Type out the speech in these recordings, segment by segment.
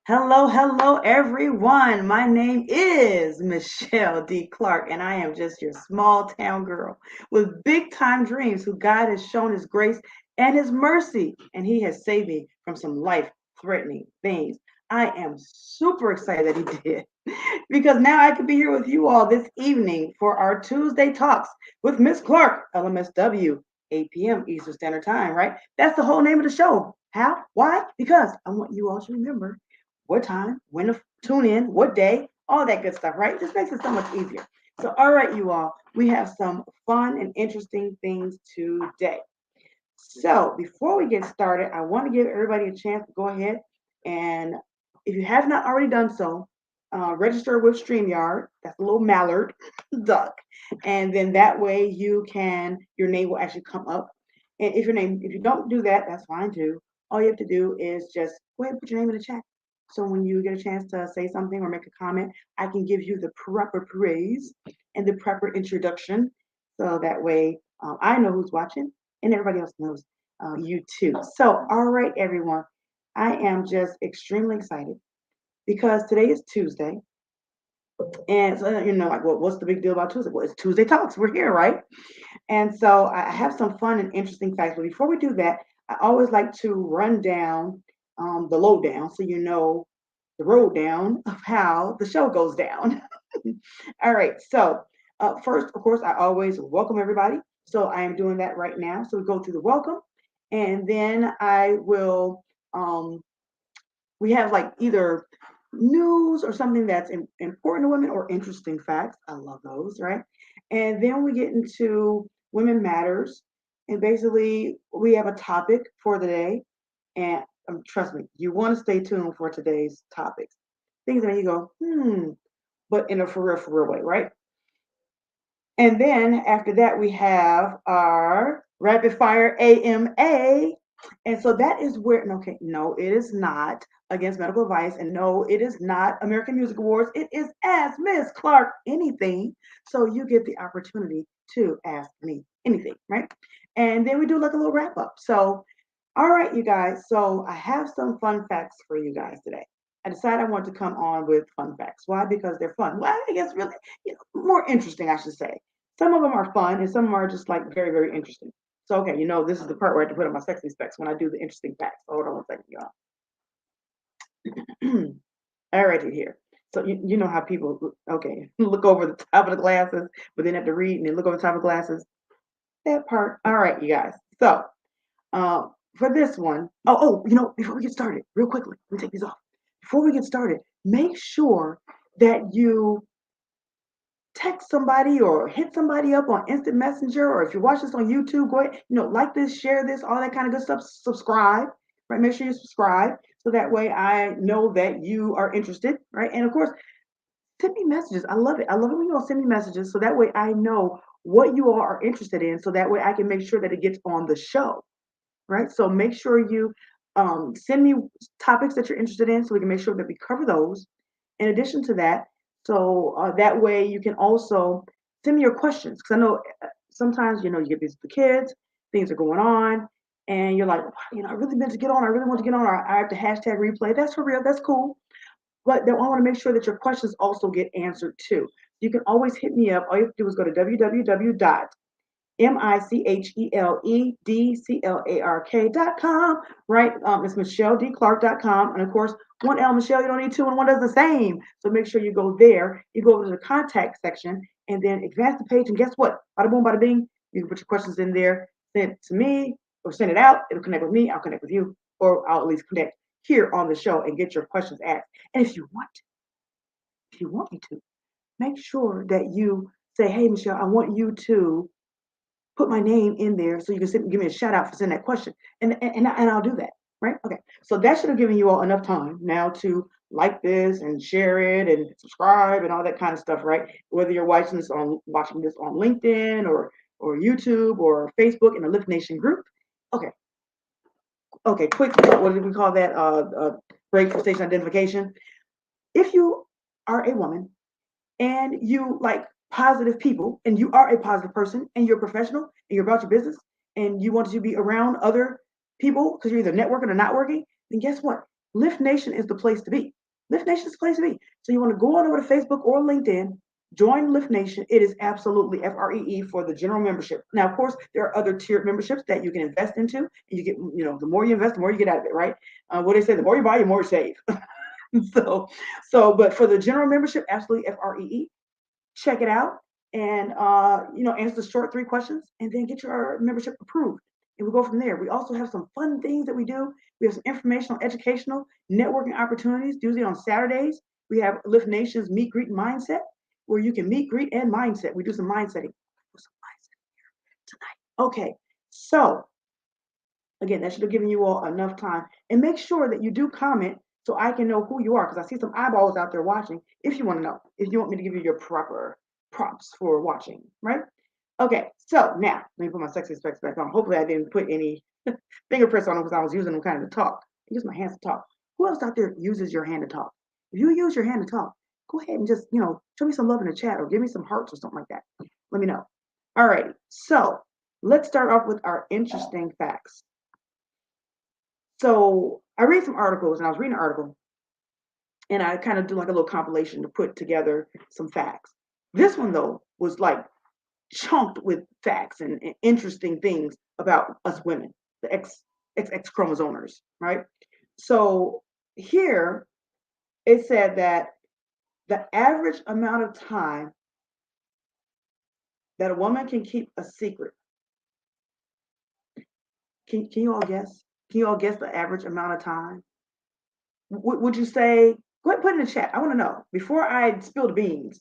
Hello, hello, everyone. My name is Michelle D. Clark, and I am just your small town girl with big time dreams who God has shown his grace and his mercy, and he has saved me from some life threatening things. I am super excited that he did because now I could be here with you all this evening for our Tuesday talks with Miss Clark, LMSW, 8 p.m. Eastern Standard Time, right? That's the whole name of the show. How? Why? Because I want you all to remember what time, when to tune in, what day, all that good stuff, right? It just makes it so much easier. So, all right, you all, we have some fun and interesting things today. So, before we get started, I want to give everybody a chance to go ahead and, if you have not already done so, register with StreamYard. That's a little mallard duck, and then that way your name will actually come up. And if you don't do that, that's fine too. All you have to do is just go ahead and put your name in the chat. So when you get a chance to say something or make a comment, I can give you the proper praise and the proper introduction. So that way I know who's watching and everybody else knows you too. So, all right, everyone, I am just extremely excited because today is Tuesday. And so, like, well, what's the big deal about Tuesday? Well, it's Tuesday Talks. We're here, right? And so I have some fun and interesting facts. But before we do that, I always like to run down the lowdown so you know the road down of how the show goes down. All right. So first, of course, I always welcome everybody. So I am doing that right now. So we go through the welcome, and then I will. We have like either news or something that's important to women or interesting facts. I love those, right? And then we get into Women Matters. And basically, we have a topic for the day. And trust me, you want to stay tuned for today's topics. Things that you go, but in a for real way, right? And then after that, we have our rapid fire AMA. And so that is where, okay, no, it is not against medical advice. And no, it is not American Music Awards. It is Ask Miss Clark Anything. So you get the opportunity to ask me anything, right? And then we do like a little wrap up. So, all right, you guys. So I have some fun facts for you guys today. I decided I want to come on with fun facts. Why? Because they're fun. Well, I guess really, more interesting, I should say. Some of them are fun, and some of them are just like very, very interesting. So, okay, this is the part where I have to put on my sexy specs when I do the interesting facts. Hold on one second, y'all. All righty here. So you know how people, okay, look over the top of the glasses, but then have to read and then look over the top of the glasses. That part. All right, you guys. So for this one, before we get started, real quickly, let me take these off. Before we get started, make sure that you text somebody or hit somebody up on instant messenger, or if you watch this on YouTube, go ahead, like this, share this, all that kind of good stuff. Subscribe, right? Make sure you subscribe so that way I know that you are interested, right? And of course, send me messages. I love it. I love it when you all send me messages so that way I know what you all are interested in, so that way I can make sure that it gets on the show, right? So make sure you send me topics that you're interested in so we can make sure that we cover those. In addition to that, so that way you can also send me your questions, because I know sometimes you get these the kids, things are going on, and you're like, I really meant to get on, I really want to get on, or I have to hashtag replay. That's for real, that's cool. But then I want to make sure that your questions also get answered too. You can always hit me up. All you have to do is go to www.MICHELEDCLARK.com, right? It's MichelleDClark.com. And of course, one L, Michelle, you don't need two, and one does the same. So make sure you go there. You go over to the contact section and then advance the page. And guess what? Bada boom, bada bing. You can put your questions in there, send it to me, or send it out. It'll connect with me. I'll connect with you, or I'll at least connect here on the show and get your questions asked. And if you want me to, make sure that you say, hey, Michelle, I want you to put my name in there so you can give me a shout out for sending that question. And I'll do that. Right? Okay. So that should have given you all enough time now to like this and share it and subscribe and all that kind of stuff, right? Whether you're watching this on LinkedIn or YouTube or Facebook in the Lift Nation group. Okay. Okay, quick, what do we call that? Break for station identification. If you are a woman and you like positive people and you are a positive person and you're professional and you're about your business and you want to be around other people because you're either networking or not working, then guess what? Lift Nation is the place to be. Lift Nation is the place to be. So you want to go on over to Facebook or LinkedIn, join Lift Nation. It is absolutely FREE for the general membership. Now, of course, there are other tiered memberships that you can invest into, and you get, the more you invest, the more you get out of it, right? What they say, the more you buy, the more you save. But for the general membership, absolutely FREE. Check it out, and answer the short 3 questions, and then get your membership approved. And we go from there. We also have some fun things that we do. We have some informational, educational, networking opportunities, usually on Saturdays. We have Lift Nation's Meet, Greet, and Mindset, where you can meet, greet, and mindset. We do some mindsetting. Tonight. Okay, so again, that should have given you all enough time. And make sure that you do comment so I can know who you are, because I see some eyeballs out there watching. If you want to know, if you want me to give you your proper prompts for watching, right? Okay, so now let me put my sexy specs back on. Hopefully I didn't put any fingerprints on them because I was using them kind of to talk. I use my hands to talk. Who else out there uses your hand to talk? If you use your hand to talk, go ahead and just, show me some love in the chat or give me some hearts or something like that. Let me know. All righty, so let's start off with our interesting facts. So I read some articles, and I was reading an article, and I kind of do like a little compilation to put together some facts. This one, though, was like chunked with facts and interesting things about us women, the XX chromosomes, right? So here it said that the average amount of time that a woman can keep a secret. Can you all guess? Can you all guess the average amount of time? Would you say, go ahead and put it in the chat. I want to know before I spill the beans.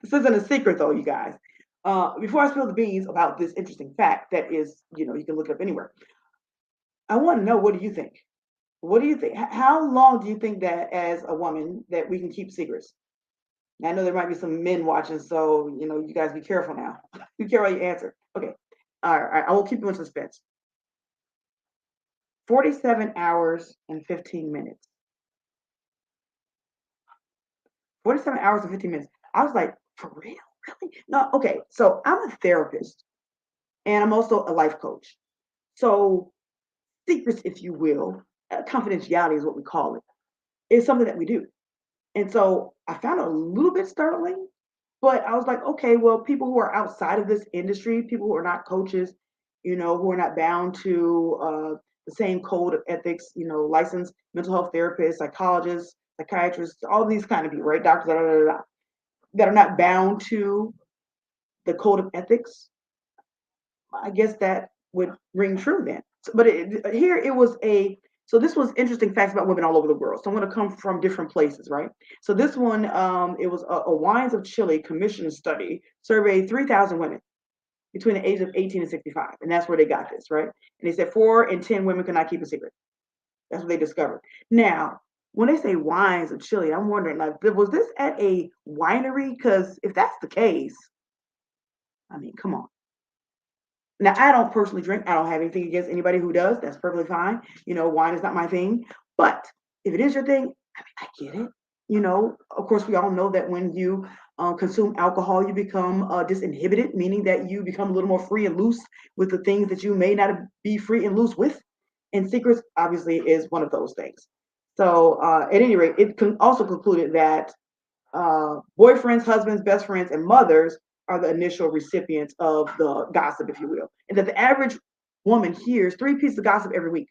This isn't a secret though, you guys. Before I spill the beans about this interesting fact that is, you can look it up anywhere. I want to know, what do you think? What do you think? How long do you think that as a woman that we can keep secrets? I know there might be some men watching, so you guys be careful now. Be careful how you answer. Okay. All right. I will keep you in suspense. 47 hours and 15 minutes. 47 hours and 15 minutes. I was like, for real? Really? No, okay. So I'm a therapist and I'm also a life coach. So secrets, if you will, confidentiality is what we call it, is something that we do. And so I found it a little bit startling, but I was like, okay, well, people who are outside of this industry, people who are not coaches, who are not bound to the same code of ethics, licensed mental health therapists, psychologists, psychiatrists, all these kind of people, right? Doctors, that are not bound to the code of ethics. I guess that would ring true then. But here it was so this was interesting facts about women all over the world. So I'm going to come from different places, right? So this one, it was a Wines of Chile commission study, surveyed 3,000 women between the ages of 18 and 65. And that's where they got this, right? And they said 4 in 10 women cannot keep a secret. That's what they discovered. Now, when they say Wines of Chile, I'm wondering, like, was this at a winery? Because if that's the case, I mean, come on. Now, I don't personally drink. I don't have anything against anybody who does. That's perfectly fine. Wine is not my thing. But if it is your thing, I mean, I get it. Of course, we all know that when you consume alcohol, you become disinhibited, meaning that you become a little more free and loose with the things that you may not be free and loose with. And secrets, obviously, is one of those things. So, at any rate, it also concluded that boyfriends, husbands, best friends, and mothers are the initial recipients of the gossip, if you will. And that the average woman hears 3 pieces of gossip every week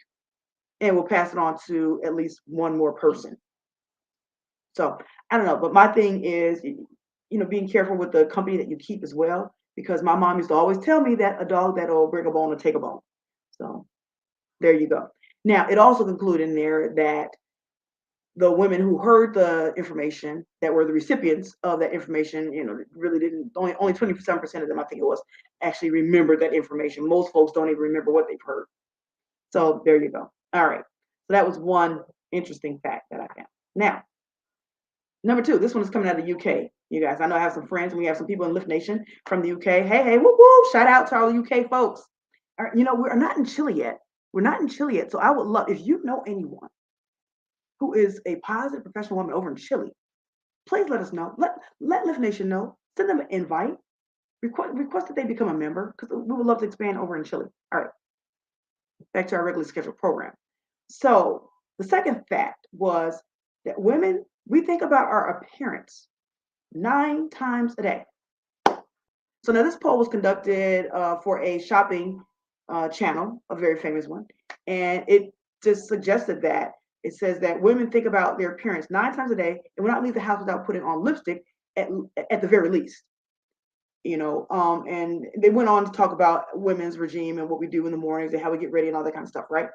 and will pass it on to at least one more person. So I don't know, but my thing is, being careful with the company that you keep as well, because my mom used to always tell me that a dog that'll bring a bone will take a bone. So there you go. Now, it also concluded in there that the women who heard the information, that were the recipients of that information, really didn't, only 27% of them, I think it was, actually remembered that information. Most folks don't even remember what they've heard. So there you go. All right. So that was one interesting fact that I found. Now, number 2, this one is coming out of the UK. You guys, I know I have some friends, and we have some people in Lift Nation from the UK. Hey, woo woo! Shout out to all the UK folks. All right, we're not in Chile yet. We're not in Chile yet. So I would love, if you know anyone who is a positive professional woman over in Chile, please let us know. Let Lift Nation know. Send them an invite. Request that they become a member, because we would love to expand over in Chile. All right. Back to our regularly scheduled program. So The second fact was that women, we think about our appearance 9 times a day. So now this poll was conducted for a shopping channel, a very famous one, and it just suggested that it says that women think about their appearance 9 times a day and will not leave the house without putting on lipstick at, at the very least. And they went on to talk about women's regime and what we do in the mornings and how we get ready and all that kind of stuff, right?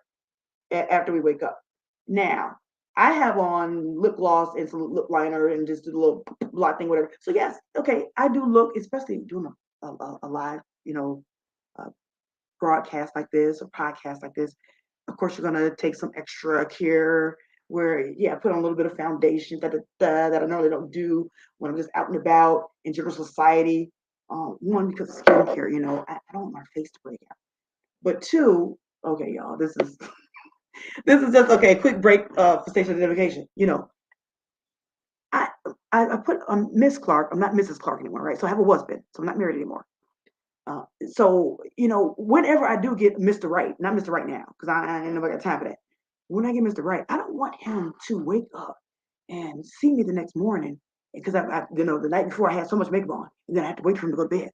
After we wake up. Now, I have on lip gloss and some lip liner and just do the little blot thing, whatever. So yes, okay, I do look, especially doing a live, uh, broadcast like this or podcast like this. Of course, you're gonna take some extra care where, yeah, put on a little bit of foundation that I normally don't do when I'm just out and about in general society. One, because of skincare, I don't want my face to break out. But two, okay, y'all, this is this is just okay. Quick break for station identification. I I put Miss Clark. I'm not Mrs. Clark anymore, right? So I have a husband, so I'm not married anymore. So whenever I do get Mr. Right, not Mr. Right now, because I ain't nobody got time for that. When I get Mr. Right, I don't want him to wake up and see me the next morning because the night before I had so much makeup on, and then I have to wait for him to go to bed,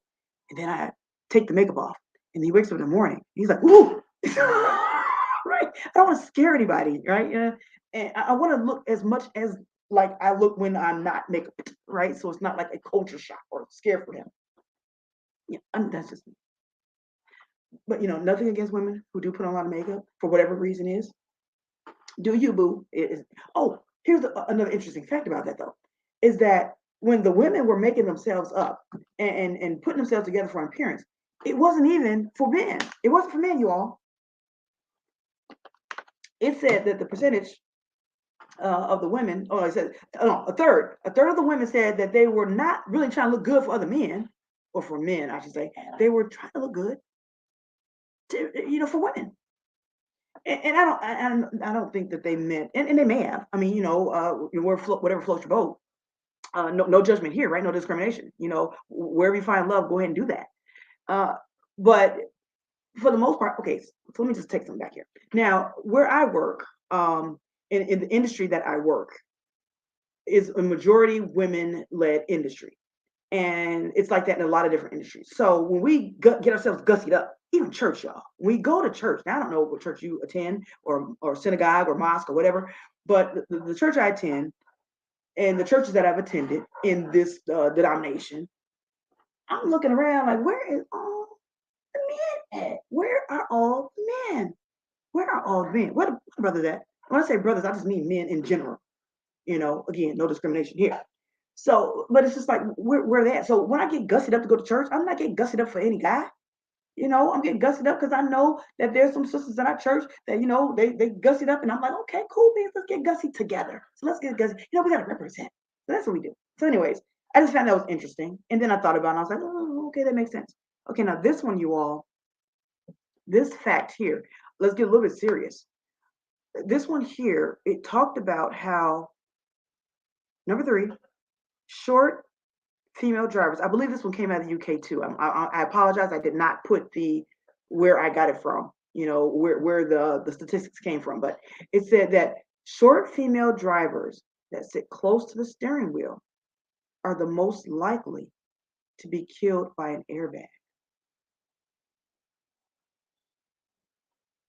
and then I take the makeup off, and he wakes up in the morning. He's like, "Ooh," right? I don't want to scare anybody, right? Yeah, and I want to look as much as like I look when I'm not makeup, right? So it's not like a culture shock or scare for him. Yeah, that's just me. But nothing against women who do put on a lot of makeup for whatever reason is. Do you, boo? Oh, here's another interesting fact about that though, is that when the women were making themselves up and putting themselves together for an appearance, it wasn't even for men. It wasn't for men, you all. It said that the percentage of the women, oh, it said no, a third of the women said that they were not really trying to look good for other men, or for men, I should say. They were trying to look good, for women. And I don't think that they meant, and they may have. I mean, whatever floats your boat. No judgment here, right? No discrimination. Wherever you find love, go ahead and do that. But for the most part, okay. So let me just take some back here. Now, where I work, in the industry that I work, is a majority women-led industry. And it's like that in a lot of different industries. So when we get ourselves gussied up, even church, y'all, we go to church. Now, I don't know what church you attend or synagogue or mosque or whatever, but the church I attend and the churches that I've attended in this denomination, I'm looking around like, where is all the men at? Where are all the men? Where are all the men? Where the brothers at? When I say brothers, I just mean men in general. Again, no discrimination here. So, but it's just like where they at. So when I get gussied up to go to church, I'm not getting gussied up for any guy. I'm getting gussied up because I know that there's some sisters in our church that they gussied up, and I'm like, okay, cool, man, let's get gussied together. So let's get gussied. We gotta represent. So that's what we do. So, anyways, I just found that was interesting, and then I thought about it. And I was like, oh, okay, that makes sense. Okay, now this one, you all, this fact here. Let's get a little bit serious. This one here, it talked about how number 3, short female drivers. I believe this one came out of the UK too. I apologize. I did not put where I got it from. Where the statistics came from, but it said that short female drivers that sit close to the steering wheel are the most likely to be killed by an airbag.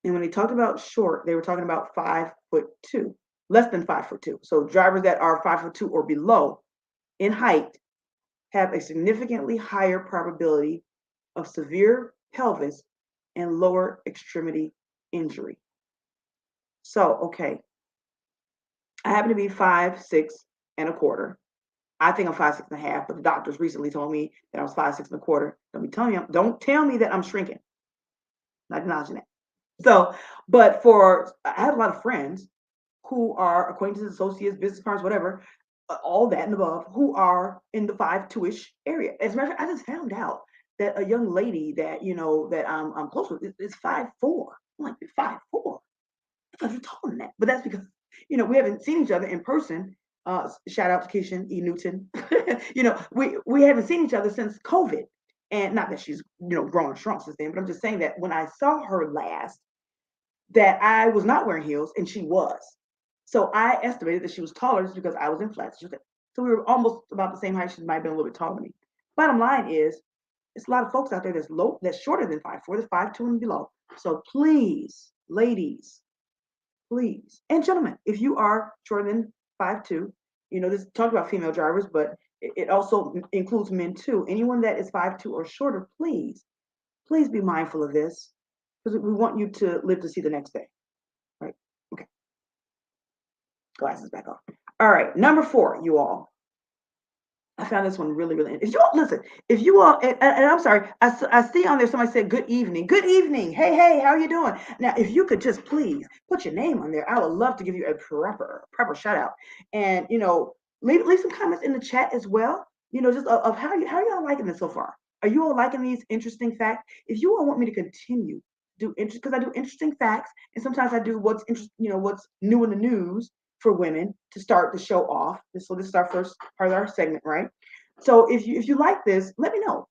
And when they talked about short, they were talking about 5'2", less than 5'2". So drivers that are 5'2" or below in height have a significantly higher probability of severe pelvis and lower extremity injury. So, okay, I happen to be 5'6.25". I think I'm 5'6.5", but the doctors recently told me that I was 5'6.25". Don't tell me that I'm shrinking. Not acknowledging that. So, but I have a lot of friends who are acquaintances, associates, business partners, whatever, all that and above, who are in the 5'2" area. As a matter of fact, I just found out that a young lady that that I'm close with is 5'4". I'm like, 5'4"? I thought you're taller than that. But that's because we haven't seen each other in person. Shout out to Keisha E. Newton. We haven't seen each other since COVID, and not that she's grown and shrunk since then. But I'm just saying that when I saw her last, that I was not wearing heels and she was. So I estimated that she was taller just because I was in flats. So we were almost about the same height. She might have been a little bit taller than me. Bottom line is, it's a lot of folks out there that's shorter than 5'4", that's 5'2" and below. So please, ladies, please, and gentlemen, if you are shorter than 5'2", this talk about female drivers, but it also includes men too. Anyone that is 5'2" or shorter, please be mindful of this, because we want you to live to see the next day, right? Okay, glasses back on. All right, number 4, you all. I found this one really, really. If you all listen, if you all, and I'm sorry, I see on there somebody said good evening. Good evening. Hey, how are you doing? Now, if you could just please put your name on there, I would love to give you a proper shout out, and leave some comments in the chat as well. Just of how y'all liking this so far. Are you all liking these interesting facts? If you all want me to continue do interest, because I do interesting facts, and sometimes I do what's what's new in the news for women to start the show off. So this is our first part of our segment, right? So if you like this, let me know.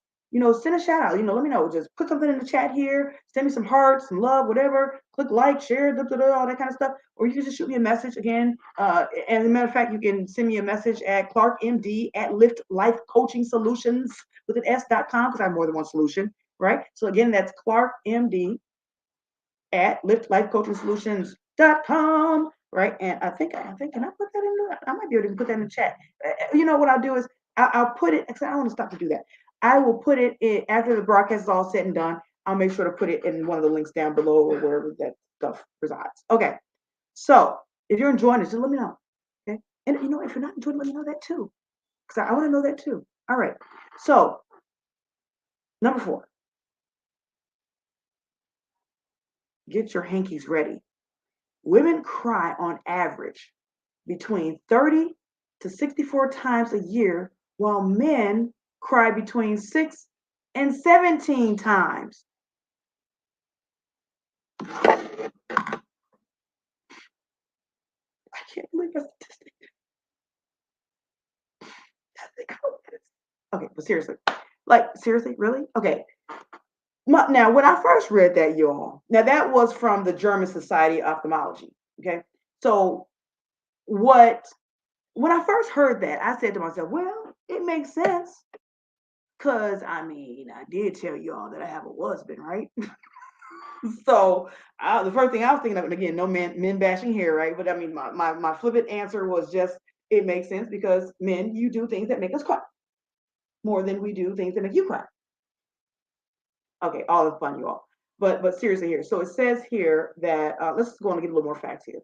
Send a shout out. Let me know. Just put something in the chat here. Send me some hearts, some love, whatever. Click like, share, all that kind of stuff. Or you can just shoot me a message again. And as a matter of fact, you can send me a message at ClarkMD at Lift Life Coaching Solutions with an S.com, because I have more than one solution, right? So again, that's ClarkMD at liftlifecoachingsolutions.com, right? And I think, can I put that in there? I might be able to put that in the chat. What I'll do is I'll put it, because I don't want to stop to do that. I will put it in after the broadcast is all said and done. I'll make sure to put it in one of the links down below or wherever that stuff resides. Okay. So if you're enjoying this, just let me know. Okay. And if you're not enjoying, let me know that too, because I want to know that too. All right. So number 4, get your hankies ready. Women cry on average between 30 to 64 times a year, while men cry between 6 and 17 times. I can't believe that statistic. Okay, but seriously, really? Okay. Now, when I first read that, y'all, now that was from the German Society of Ophthalmology. Okay, so when I first heard that, I said to myself, well, it makes sense. Because, I did tell y'all that I have a husband, right? So the first thing I was thinking of, and again, no men bashing here, right? But my flippant answer was just, it makes sense because men, you do things that make us cry more than we do things that make you cry. Okay, all is fun, you all. But seriously here. So it says here that, let's go on and get a little more facts here.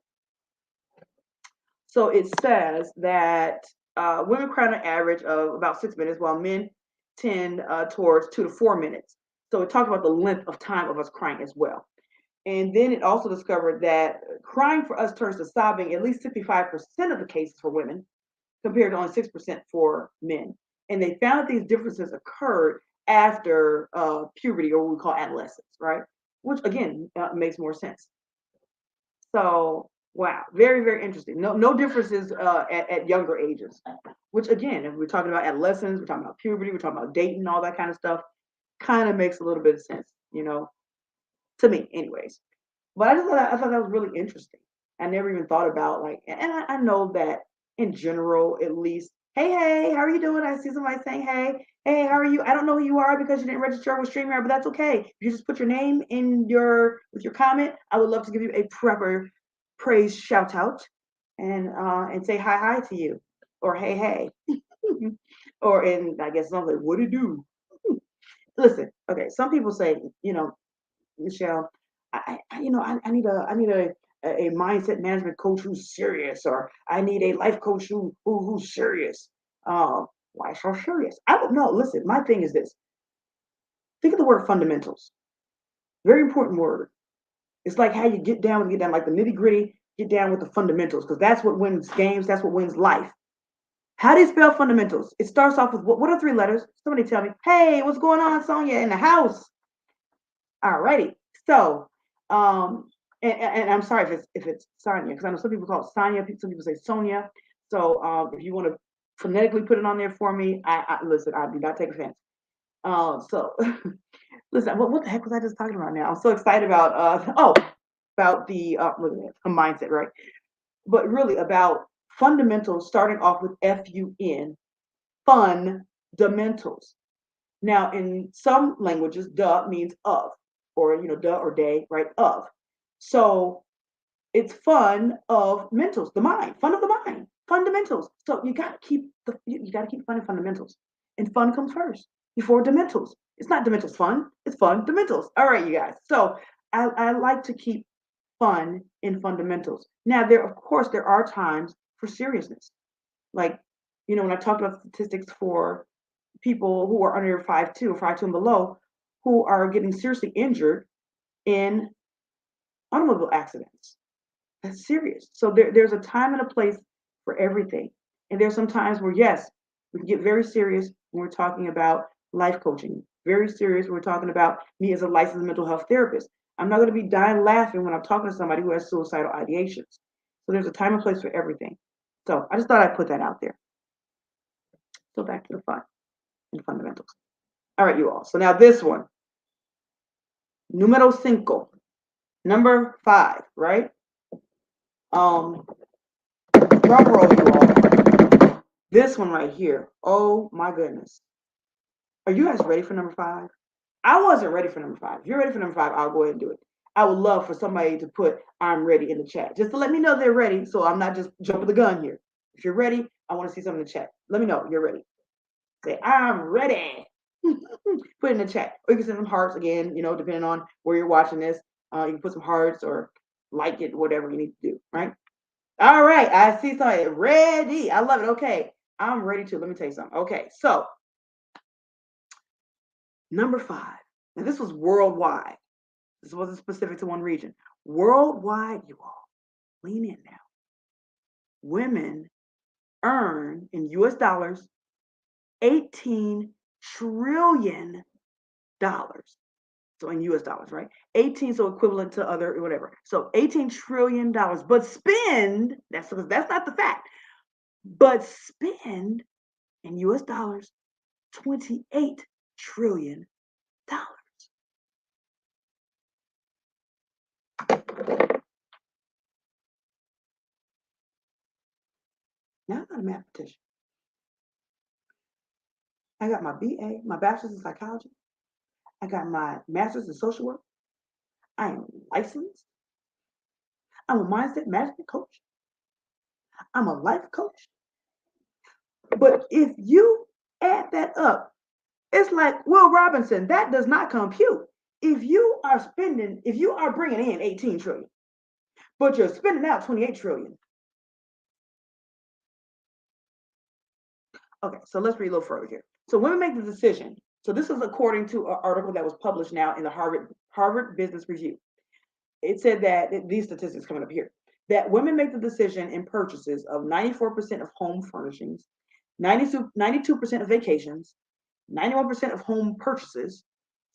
So it says that women cry on an average of about 6 minutes, while men tend towards 2 to 4 minutes. So it talks about the length of time of us crying as well. And then it also discovered that crying for us turns to sobbing at least 65% of the cases for women, compared to only 6% for men. And they found that these differences occurred after puberty, or what we call adolescence, right? Which again makes more sense. So wow, very, very interesting. No differences at younger ages. Which again, if we're talking about adolescence, we're talking about puberty, we're talking about dating, all that kind of stuff, kind of makes a little bit of sense, to me, anyways. But I thought that was really interesting. I never even thought about and I know that in general, at least, hey, how are you doing? I see somebody saying, hey, how are you? I don't know who you are because you didn't register with StreamYard, but that's okay. If you just put your name with your comment, I would love to give you a proper praise shout out and say hi to you, or hey, or in I guess something like, what do you do? Listen, okay. Some people say, Michelle, I need a mindset management coach who's serious, or I need a life coach who's serious. Why so serious? I don't know. Listen, my thing is this. Think of the word fundamentals. Very important word. It's like how you get down, like the nitty gritty, get down with the fundamentals, because that's what wins games. That's what wins life. How do you spell fundamentals? It starts off with what are 3 letters? Somebody tell me. Hey, what's going on, Sonia, in the house? All righty. So, and I'm sorry if it's Sonia, because I know some people call it Sonia, some people say Sonia. So, if you want to phonetically put it on there for me, I listen. I do not take offense. So, listen. What the heck was I just talking about now? I'm so excited about about the look at that, a mindset, right? but really about fundamentals, starting off with FUN, fundamentals. Now, in some languages, duh means of, or duh or day, right? Of. So it's fun of mentals, the mind, fun of the mind, fundamentals. So you got to keep fun and fundamentals, and fun comes first before dementals. It's not dementals fun, it's fun dementals. All right, you guys. So I like to keep fun in fundamentals. Now, there of course there are times for seriousness, like when I talked about statistics for people who are under 5'2" or 5'2" and below, who are getting seriously injured in automobile accidents. That's serious. So there's a time and a place for everything. And there's some times where, yes, we can get very serious when we're talking about life coaching, very serious when we're talking about me as a licensed mental health therapist. I'm not going to be dying laughing when I'm talking to somebody who has suicidal ideations. So there's a time and place for everything. So I just thought I'd put that out there. So back to the fun and fundamentals. All right, you all. So now this one, número cinco, number 5, right? Drum roll, you all. This one right here. Oh my goodness. Are you guys ready for number 5? I wasn't ready for number 5. If you're ready for number 5, I'll go ahead and do it. I would love for somebody to put "I'm ready" in the chat, just to let me know they're ready, so I'm not just jumping the gun here. If you're ready, I want to see something in the chat. Let me know you're ready. Say "I'm ready." Put it in the chat, or you can send some hearts again. Depending on where you're watching this, you can put some hearts or like it, whatever you need to do. Right? All right, I see somebody ready. I love it. Okay, I'm ready too. Let me tell you something. Okay, so number 5. Now this was worldwide. This wasn't specific to one region. Worldwide, you all, lean in now. Women earn in US dollars $18 trillion. So in US dollars, right? 18, so equivalent to other whatever. So $18 trillion, but spend, that's not the fact, but spend in US dollars $28 trillion. Now I'm not a mathematician. I got my BA, my bachelor's in psychology. I got my master's in social work. I am licensed. I'm a mindset management coach. I'm a life coach. But if you add that up, it's like Will Robinson, that does not compute. If you are bringing in 18 trillion, but you're spending out 28 trillion. Okay, so let's read a little further here. So women make the decision. So this is according to an article that was published now in the Harvard Business Review. It said that these statistics coming up here, that women make the decision in purchases of 94% of home furnishings, 92% of vacations, 91% of home purchases,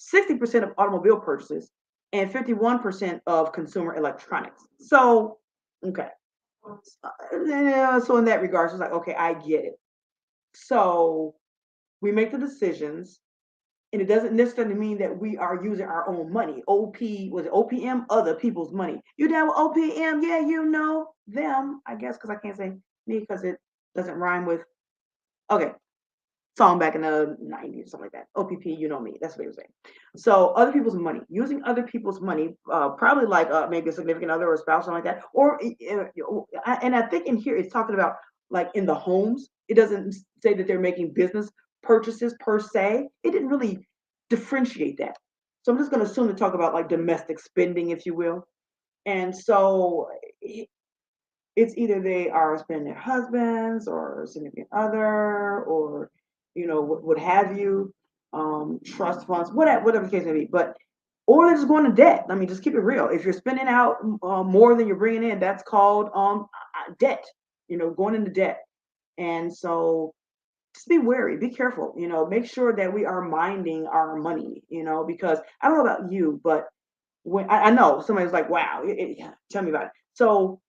60% of automobile purchases, and 51% of consumer electronics. So, okay. So in that regard, it's like, okay, I get it. So we make the decisions, and it doesn't necessarily mean that we are using our own money. Was it OPM? Other people's money. You down with OPM? Yeah, you know them, I guess, because I can't say me because it doesn't rhyme with. Okay, song back in the 90s, something like that. OPP, you know me. That's what he was saying. So other people's money, using other people's money, probably like maybe a significant other or a spouse, something like that. Or and I think in here it's talking about like in the homes. It doesn't say that they're making business purchases per se. It didn't really differentiate that. So I'm just going to assume to talk about like domestic spending, if you will. And so it's either they are spending their husbands or significant other or what have you, trust funds, whatever the case may be. But or they're just going to debt. I mean, just keep it real. If you're spending out more than you're bringing in, that's called debt. Going into debt. And so just be wary, be careful. Make sure that we are minding our money. Because I don't know about you, but when I know somebody's like, "Wow, tell me about it." So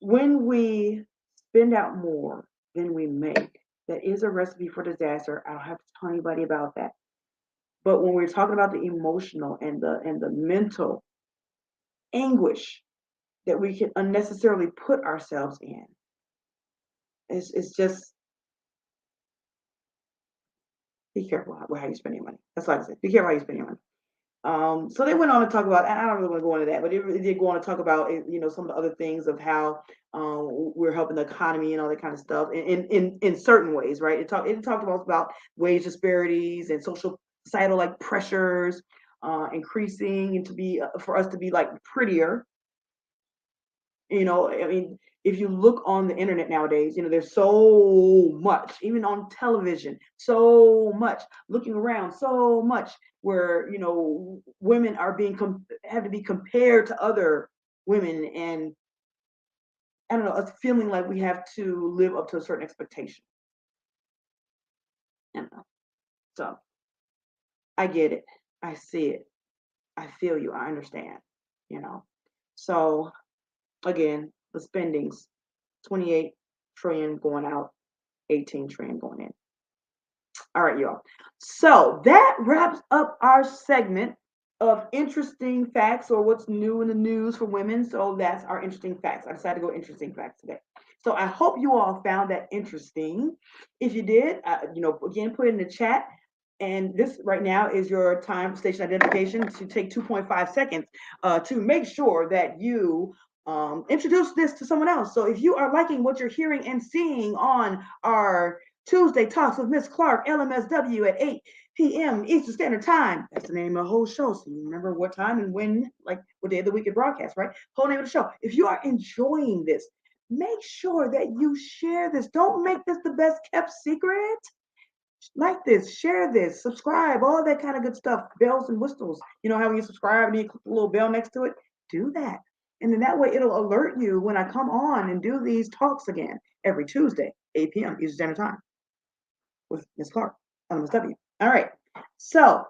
when we spend out more than we make, that is a recipe for disaster. I don't have to tell anybody about that. But when we're talking about the emotional and the mental anguish that we can unnecessarily put ourselves in. It's just be careful how you spend your money. That's all I say. Be careful how you spend your money. So they went on to talk about, I don't really want to go into that, but it did go on to talk about, some of the other things of how we're helping the economy and all that kind of stuff in certain ways, right? It talked about wage disparities and societal like pressures increasing and to be for us to be like prettier. I mean, if you look on the internet nowadays, there's so much, even on television, so much looking around, so much where, women are have to be compared to other women. And I don't know, it's feeling like we have to live up to a certain expectation. I don't know. So I get it. I see it. I feel you. I understand, you know. So again, the spendings, 28 trillion going out, 18 trillion going in. All right, y'all. So that wraps up our segment of interesting facts or what's new in the news for women. So that's our interesting facts. I decided to go interesting facts today. So I hope you all found that interesting. If you did, again, put it in the chat. And this right now is your time station identification to take 2.5 seconds to make sure that you introduce this to someone else. So if you are liking what you're hearing and seeing on our Tuesday Talks with Miss Clark, LMSW at 8 p.m. Eastern Standard Time. That's the name of the whole show. So you remember what time and when, like what day of the week it broadcast, right? Whole name of the show. If you are enjoying this, make sure that you share this. Don't make this the best kept secret. Like this, share this, subscribe, all that kind of good stuff. Bells and whistles. You know how when you subscribe and you click the little bell next to it? Do that. And then that way it'll alert you when I come on and do these talks again every Tuesday, 8 p.m. Eastern Standard Time with Miss Clark, LMSW. All right. So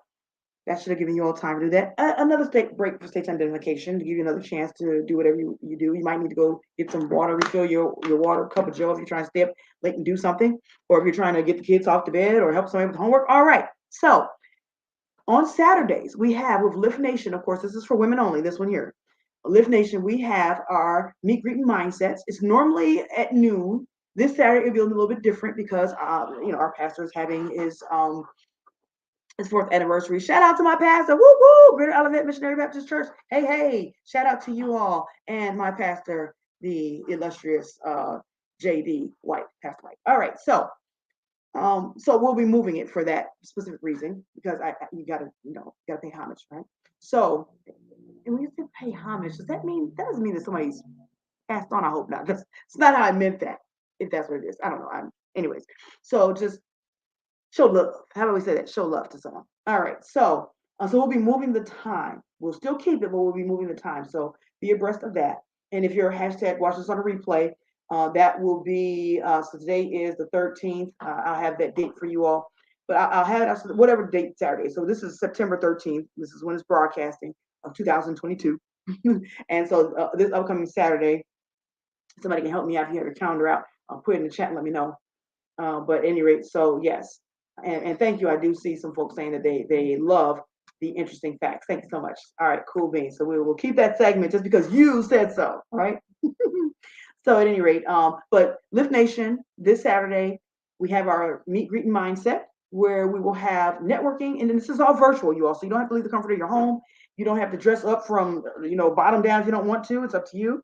that should have given you all time to do that. Another break for station identification to give you another chance to do whatever you do. You might need to go get some water, refill your water cup of joe if you're trying to stay up late and do something, or if you're trying to get the kids off to bed or help somebody with homework. All right. So on Saturdays, we have with Lift Nation, of course, this is for women only, this one here. Lift Nation, we have our meet, greet, and mindsets. It's normally at noon. This Saturday, it'll be a little bit different because, our pastor is having his fourth anniversary. Shout out to my pastor. Woo woo! Greater Olivet Missionary Baptist Church. Hey, hey. Shout out to you all and my pastor, the illustrious J.D. White, Pastor White. All right. So we'll be moving it for that specific reason because you gotta pay homage, right? So and when you say pay homage, that doesn't mean that somebody's passed on? I hope not. It's not how I meant that. If that's what it is. I don't know. Anyways. So just show love. How do we say that? Show love to someone. All right. So we'll be moving the time. We'll still keep it, but we'll be moving the time. So be abreast of that. And if you're watch this on a replay, that will be, so today is the 13th. I'll have that date for you all. But I'll have it whatever date Saturday. So this is September 13th. This is when it's broadcasting of 2022. And so this upcoming Saturday, somebody can help me out if you have your calendar out. I'll put it in the chat and let me know. But at any rate, so yes. And thank you. I do see some folks saying that they love the interesting facts. Thank you so much. All right, cool beans. So we will keep that segment just because you said so. All right. So at any rate, but Lift Nation this Saturday, we have our meet, greet, and mindset where we will have networking, and then this is all virtual, you all. So you don't have to leave the comfort of your home. You don't have to dress up from bottom down if you don't want to. It's up to you.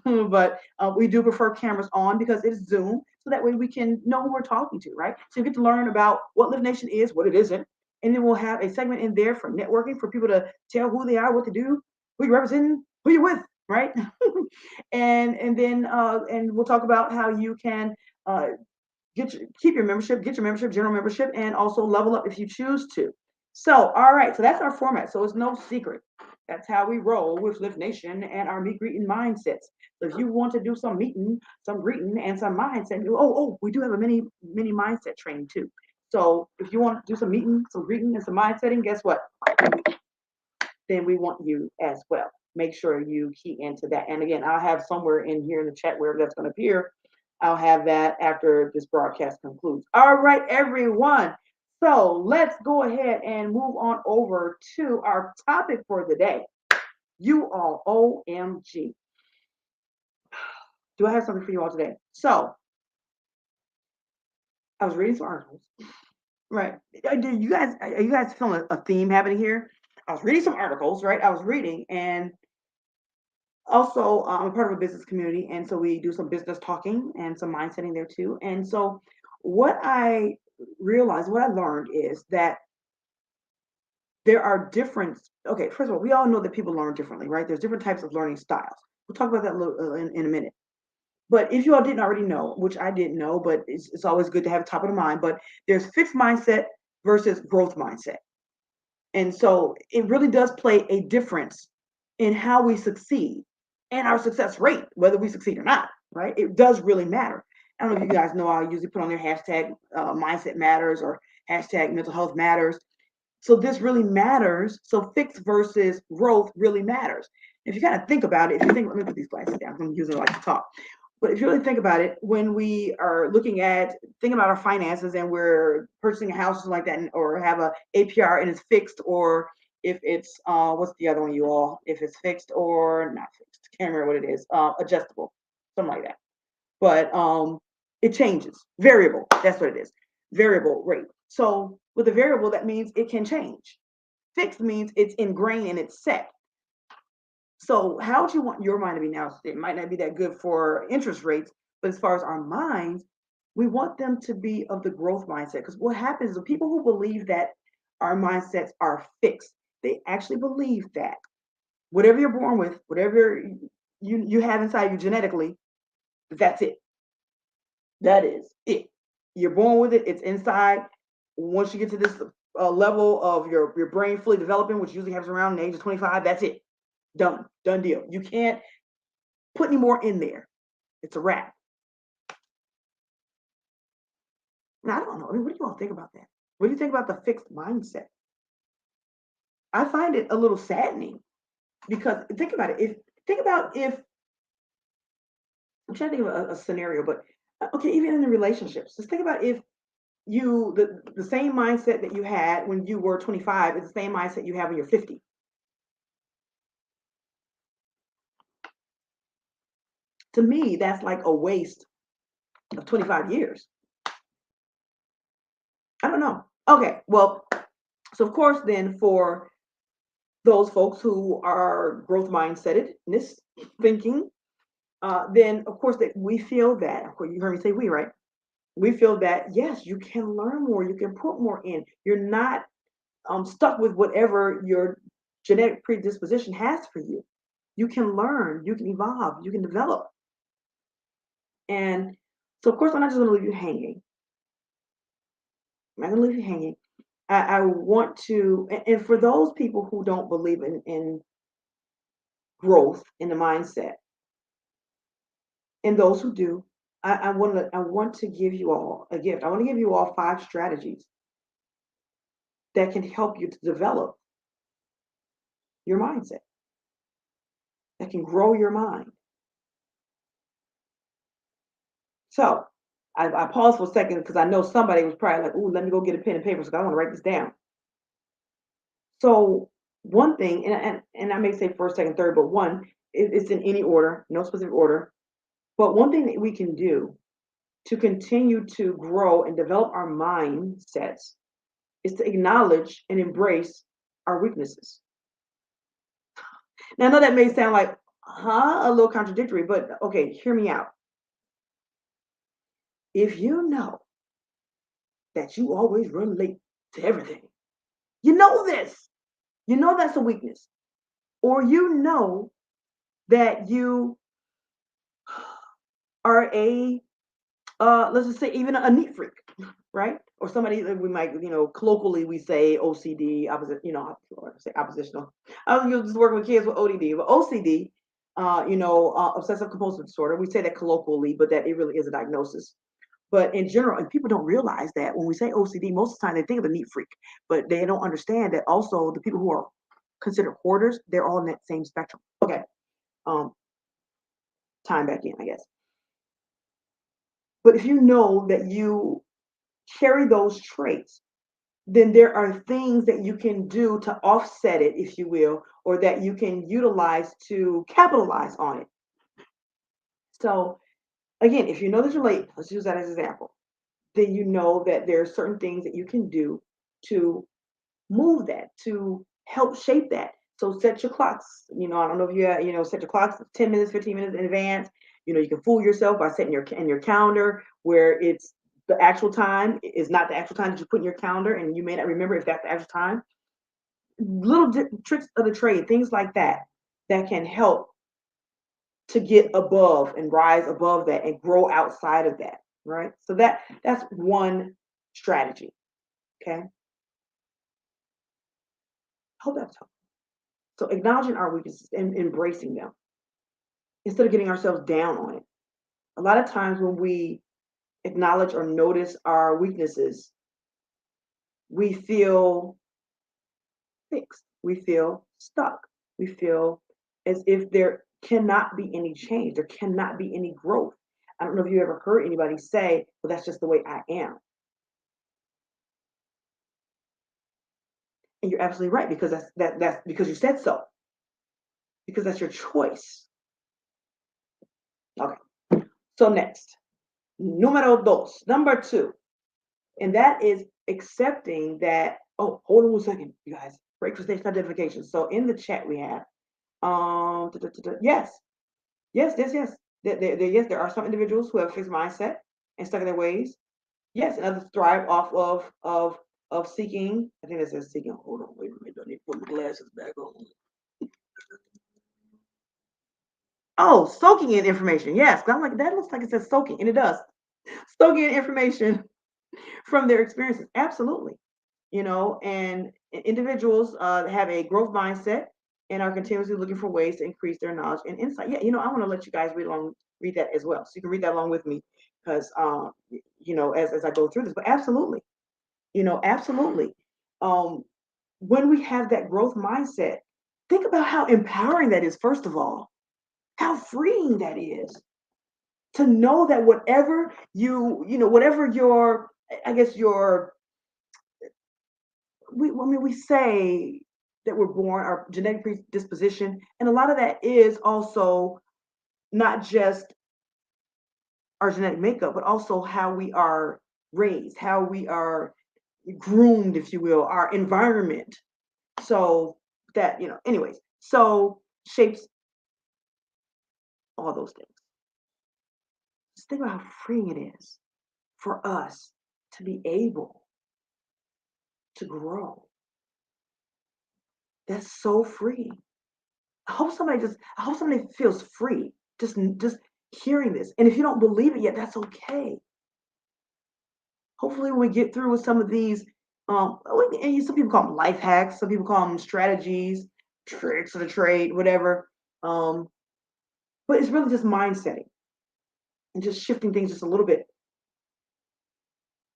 But we do prefer cameras on because it's Zoom, so that way we can know who we're talking to, right? So you get to learn about what Lift Nation is, what it isn't, and then we'll have a segment in there for networking for people to tell who they are, what to do, who you represent, who you're with, right? and then we'll talk about how you can keep your membership, get your membership, general membership, and also level up if you choose to. So, all right, so that's our format. So it's no secret. That's how we roll with Lift Nation and our meet, greeting mindsets. So if you want to do some meeting, some greeting, and some mindset, we do have a mini mindset training too. So if you want to do some meeting, some greeting, and some mindsetting, guess what? Then we want you as well. Make sure you key into that. And again, I'll have somewhere in here in the chat where that's going to appear. I'll have that after this broadcast concludes. All right, everyone. So let's go ahead and move on over to our topic for the day. You all, OMG. do I have something for you all today? So I was reading some articles. Right. Are you guys feeling a theme happening here? I was reading some articles, right? I was reading, and also I'm a part of a business community, and so we do some business talking and some mind setting there too. And so what I realized, what I learned is that there are different. Okay, first of all, we all know that people learn differently, right? There's different types of learning styles. We'll talk about that in a minute. But if you all didn't already know, which I didn't know, but it's always good to have it top of the mind. But there's fixed mindset versus growth mindset. And so it really does play a difference in how we succeed and our success rate, whether we succeed or not, right? It does really matter. I don't know if you guys know, I usually put on their hashtag mindset matters or hashtag mental health matters. So this really matters. So fixed versus growth really matters. If you kind of think about it, if you think, let me put these glasses down. I'm using it like to talk. But if you really think about it, when we are thinking about our finances and we're purchasing a house or like that, or have a APR and it's fixed, or if it's, what's the other one, you all? If it's fixed or not fixed, can't remember what it is, adjustable, something like that. But it changes. Variable, that's what it is. Variable rate. So with a variable, that means it can change. Fixed means it's ingrained and it's set. So how would you want your mind to be now? It might not be that good for interest rates, but as far as our minds, we want them to be of the growth mindset. Because what happens is the people who believe that our mindsets are fixed, they actually believe that whatever you're born with, whatever you have inside you genetically, that's it. That is it. You're born with it. It's inside. Once you get to this level of your brain fully developing, which usually happens around the age of 25, that's it. Done deal. You can't put any more in there. It's a wrap. Now, I don't know. I mean, what do you all think about that? What do you think about the fixed mindset? I find it a little saddening because think about it. If I'm trying to think of a scenario, but okay, even in the relationships, just think about if the same mindset that you had when you were 25 is the same mindset you have when you're 50. To me, that's like a waste of 25 years. I don't know. Okay, well, so of course, then for those folks who are growth mindsetedness thinking, then of course that we feel that. Of course, you heard me say we, right? We feel that yes, you can learn more, you can put more in. You're not stuck with whatever your genetic predisposition has for you. You can learn, you can evolve, you can develop. And so, of course, I'm not just going to leave you hanging. I'm not going to leave you hanging. I want to, and for those people who don't believe in growth in the mindset, and those who do, I want to give you all a gift. I want to give you all 5 strategies that can help you to develop your mindset, that can grow your mind. So I paused for a second because I know somebody was probably like, "Ooh, let me go get a pen and paper because I want to write this down." So one thing, and I may say first, second, third, but one, it's in any order, no specific order. But one thing that we can do to continue to grow and develop our mindsets is to acknowledge and embrace our weaknesses. Now, I know that may sound like, a little contradictory, but okay, hear me out. If you know that you always run late to everything, you know this, you know that's a weakness, or you know that you are a let's just say even a neat freak, right? Or somebody that we might, colloquially we say OCD, opposite, I say oppositional. I was just working with kids with ODD, but OCD, obsessive compulsive disorder. We say that colloquially, but that it really is a diagnosis. But in general, and people don't realize that when we say OCD, most of the time they think of a neat freak, but they don't understand that also the people who are considered hoarders, they're all in that same spectrum. Okay, um, time back in, I guess. But if you know that you carry those traits, then there are things that you can do to offset it, if you will, or that you can utilize to capitalize on it. So Again, if you know that you're late, let's use that as an example, then you know that there are certain things that you can do to move that, to help shape that. So set your clocks. I don't know if set your clocks 10 minutes, 15 minutes in advance. You can fool yourself by setting in your calendar where it's the actual time is not the actual time that you put in your calendar, and you may not remember if that's the actual time. Little tricks of the trade, things like that, that can help to get above and rise above that and grow outside of that, right? So that's one strategy. Okay. Hope that's helpful. So acknowledging our weaknesses and embracing them instead of getting ourselves down on it. A lot of times when we acknowledge or notice our weaknesses, we feel fixed. We feel stuck. We feel as if there cannot be any change. There cannot be any growth. I don't know if you ever heard anybody say, well, that's just the way I am. And you're absolutely right, because that's because you said so. Because that's your choice. Okay. So next, numero dos, number two, and that is accepting that. Oh, hold on 1 second, you guys. Break for stage identification. So in the chat we have, yes, yes. Yes, there are some individuals who have a fixed mindset and stuck in their ways. Yes, and others thrive off of seeking. I think that says seeking. Hold on, wait a minute. I need to put my glasses back on. Oh, soaking in information. Yes, I'm like, that looks like it says soaking, and it does. Soaking in information from their experiences. Absolutely. And individuals have a growth mindset and are continuously looking for ways to increase their knowledge and insight. Yeah, I want to let you guys read that as well. So you can read that along with me, because as I go through this. But absolutely, absolutely. Um, when we have that growth mindset, think about how empowering that is, first of all, how freeing that is to know that whatever whatever your, I guess your, we say that we're born, our genetic predisposition, and a lot of that is also not just our genetic makeup, but also how we are raised, how we are groomed, if you will, our environment. So that, anyways, so shapes all those things. Just think about how freeing it is for us to be able to grow. That's so freeing. I hope somebody feels free just hearing this. And if you don't believe it yet, that's okay. Hopefully when we get through with some of these, and some people call them life hacks, some people call them strategies, tricks of the trade, whatever. But it's really just mindsetting and just shifting things just a little bit.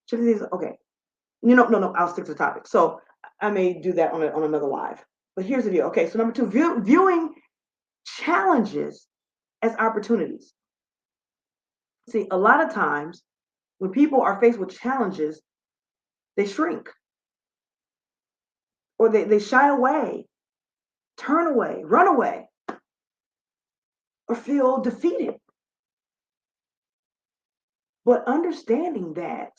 Shifting things, okay. No, I'll stick to the topic. So I may do that on another live. But here's the deal. Okay, so number two, viewing challenges as opportunities. See, a lot of times when people are faced with challenges, they shrink, or they shy away, turn away, run away, or feel defeated. But understanding that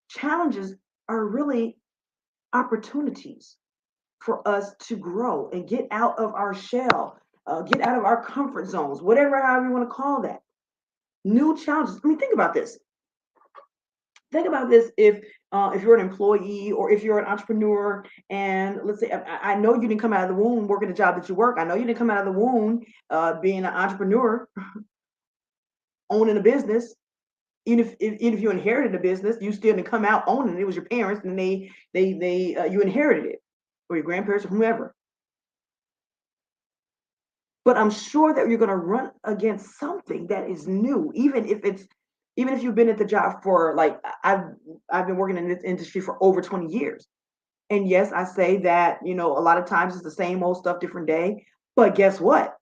challenges are really opportunities for us to grow and get out of our shell, get out of our comfort zones, whatever, however you want to call that. New challenges. I mean, think about this. Think about this, if you're an employee or if you're an entrepreneur, and let's say, I know you didn't come out of the womb working the job that you work. I know you didn't come out of the womb being an entrepreneur, owning a business. Even if you inherited a business, you still didn't come out owning it. It was your parents, and you inherited it, or your grandparents, or whomever. But I'm sure that you're going to run against something that is new, even if you've been at the job for, like, I've been working in this industry for over 20 years. And yes, I say that, a lot of times it's the same old stuff, different day. But guess what?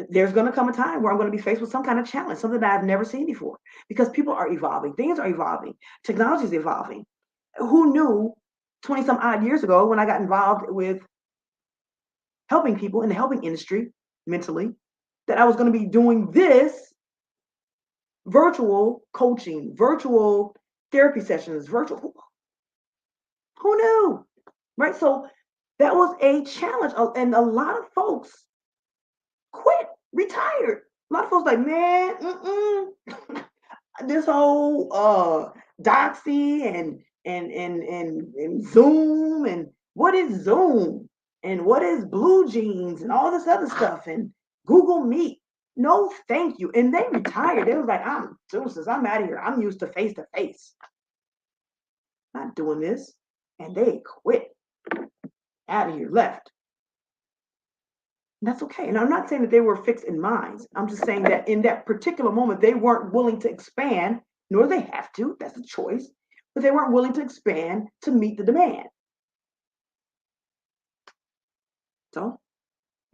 There's going to come a time where I'm going to be faced with some kind of challenge, something that I've never seen before, because people are evolving, things are evolving, technology is evolving. Who knew 20 some odd years ago, when I got involved with helping people in the helping industry mentally, that I was going to be doing this virtual coaching, virtual therapy sessions, virtual. Who knew? Right? So that was a challenge. And a lot of folks quit, retired. A lot of folks like, man, this whole Doxy and Zoom and what is Zoom and what is Blue Jeans and all this other stuff and Google Meet. No, thank you. And they retired. They was like, I'm deuces. I'm out of here. I'm used to face. Not doing this. And they quit. Out of here, left. And that's okay. And I'm not saying that they were fixed in minds. I'm just saying that in that particular moment, they weren't willing to expand, nor they have to. That's a choice. But they weren't willing to expand to meet the demand. So,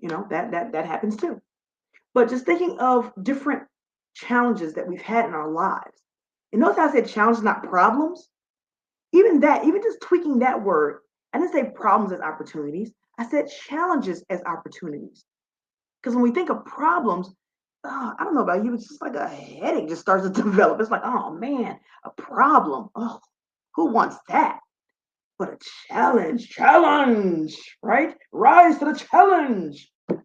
that happens too. But just thinking of different challenges that we've had in our lives. And notice how I said challenges, not problems. Even just tweaking that word, I didn't say problems as opportunities. I said challenges as opportunities. Because when we think of problems, I don't know about you, it's just like a headache just starts to develop. It's like, oh man, a problem. Oh, who wants that? But a challenge, right? Rise to the challenge. I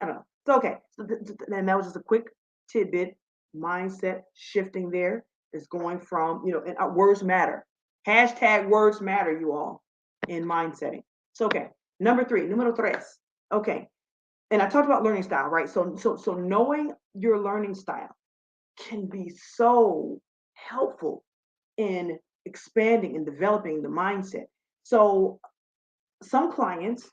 don't know. So, okay. And that was just a quick tidbit, mindset shifting there. Is going from, and words matter. Hashtag words matter, you all, in mindsetting. So, okay. Number 3, número 3. Okay. And I talked about learning style, right? So knowing your learning style can be so helpful in expanding and developing the mindset. So some clients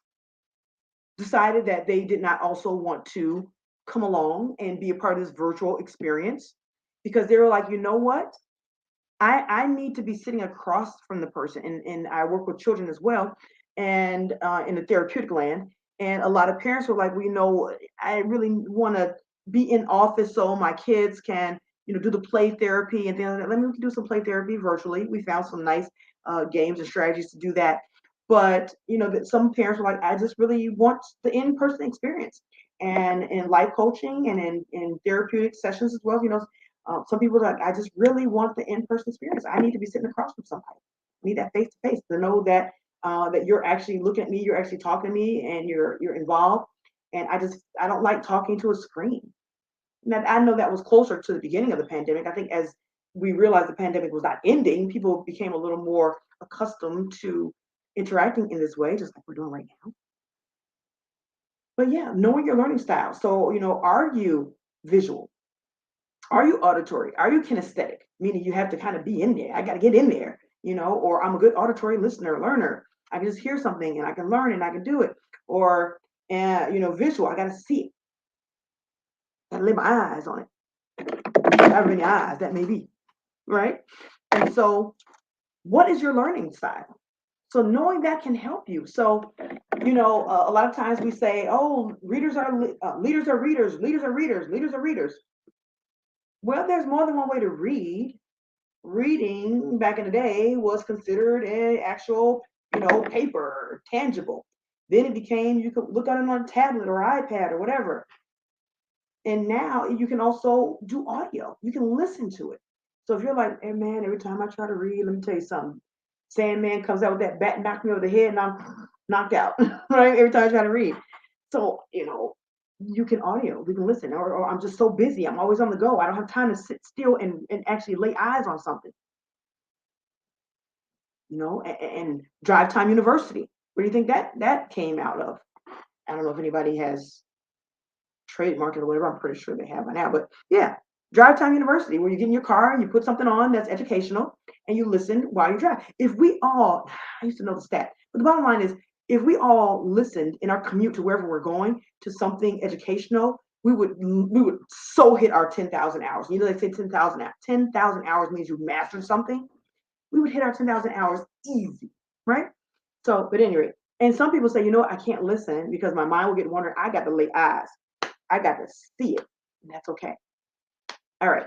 decided that they did not also want to come along and be a part of this virtual experience because they were like, you know what? I need to be sitting across from the person. And I work with children as well and in the therapeutic land. And a lot of parents were like, well, I really want to be in office so my kids can, do the play therapy and things like that. Let me do some play therapy virtually. We found some nice games and strategies to do that. But, that some parents were like, I just really want the in-person experience. And in life coaching and in therapeutic sessions as well, some people are like, I just really want the in-person experience. I need to be sitting across from somebody. I need that face-to-face to know that that you're actually looking at me, you're actually talking to me, and you're involved. And I don't like talking to a screen. Now, I know that was closer to the beginning of the pandemic. I think as we realized the pandemic was not ending, people became a little more accustomed to interacting in this way, just like we're doing right now. But yeah, knowing your learning style. So, are you visual? Are you auditory? Are you kinesthetic? Meaning you have to kind of be in there. I got to get in there, or I'm a good auditory listener, learner. I can just hear something and I can learn and I can do it. Or, visual, I got to see it. Got to lay my eyes on it. However many eyes that may be, right? And so, what is your learning style? So knowing that can help you. So, a lot of times we say, oh, leaders are readers, leaders are readers, leaders are readers. Well, there's more than one way to read. Reading back in the day was considered an actual, paper, tangible. Then it became you could look at it on a tablet or iPad or whatever. And now you can also do audio. You can listen to it. So if you're like, hey man, every time I try to read, let me tell you something. Sandman comes out with that bat, knocks me over the head, and I'm knocked out. Right? Every time I try to read. So, you can audio, we can listen, or I'm just so busy. I'm always on the go. I don't have time to sit still and actually lay eyes on something. And Drive Time University. Where do you think that came out of? I don't know if anybody has trademarked it or whatever. I'm pretty sure they have by now. But yeah, Drive Time University, where you get in your car and you put something on that's educational and you listen while you drive. If we all, I used to know the stat, but the bottom line is, if we all listened in our commute to wherever we're going to something educational, we would so hit our 10,000 hours. They say 10,000 hours means you mastered something. We would hit our 10,000 hours easy, right? So, but anyway, and some people say, I can't listen because my mind will get wandering. I got to lay eyes. I got to see it. And that's okay. All right.